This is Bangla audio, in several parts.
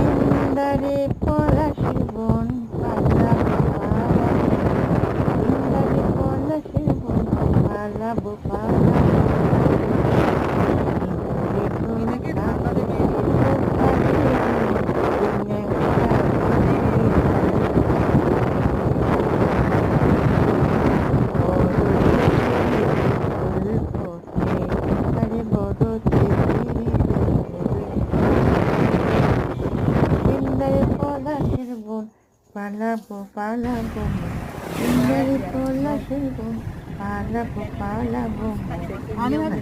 ইন্দারে পলাশির বন পালাবো পালাবো, ইন্দারে পলাশির বন পালাবো পালাবো, পালাবো পালাবো ইন্দারে পলাশির বন পালাবো পালাবো,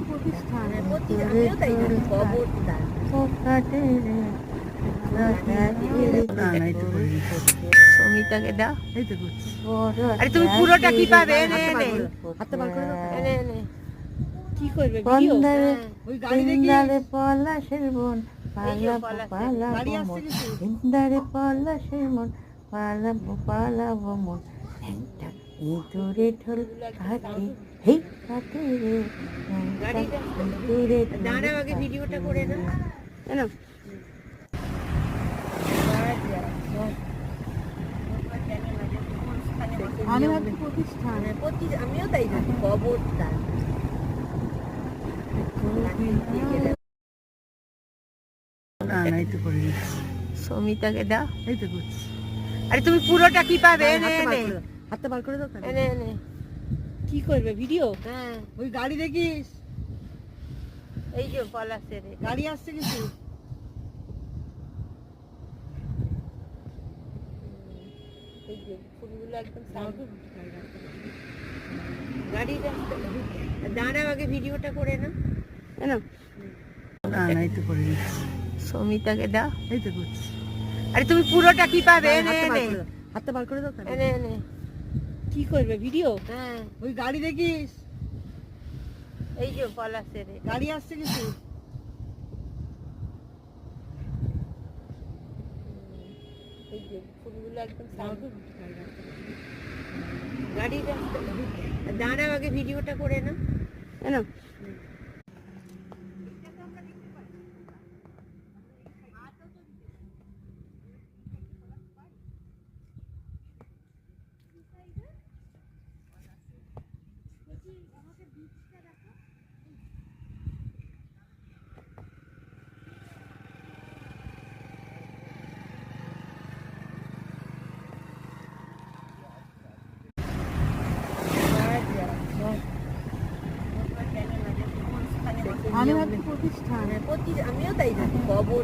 প্রতিষ্ঠান সমিতাকে দাও। আরে তুমি পুরোটা কি পাবে? এনে এনে হাতে বার করে দাও। এনে এনে কি করবে ভিডিও? ওই গাড়ি দেখি ইন্দারে পলাশির বন পালাবো পালাবো গাড়ি আসছে কিছু? ইন্দারে পলাশির বন পালাবো পালাবো মন, একটা ইঁদুরে ঢোল হাতে হেই হাতে রে, গাড়িটা ইঁদুরে দাঁড়াও, আগে ভিডিওটা করে না। জানো আমি ভাবছি প্রতিষ্ঠান আমিও তাই জানি খবরদার। সমিতাকে দাও। এই তো করছি। আরে তুমি পুরোটা কি পাবে? এনে এনে হাতে বার করে দাও। এনে এনে কি করবে ভিডিও? হ্যাঁ, ওই গাড়ি দেখিস? এই যে পলাশের গাড়ি আসছে কিছু? এই যে ফুলগুলো একদম সাইডে। গাড়িটা দাঁড়াও, আগে ভিডিওটা করে না। জানো এই তো করিনি। সমিতাকে দাও। এই তো করছি। আরে তুমি পুরোটা কি পাবে? এনে এনে হাতে বার করে দাও। এনে এনে কি করবে ভিডিও? হ্যাঁ, ওই গাড়ি দেখিস? এই যে পলাশের গাড়ি আসছে কিছু? এই যে ফুলগুলো একদম সাইডে। গাড়িটা দাঁড়াও, আগে ভিডিওটা করে না। জানো আমি ভাবছি প্রতিষ্ঠান আমিও তাই জানি খবর।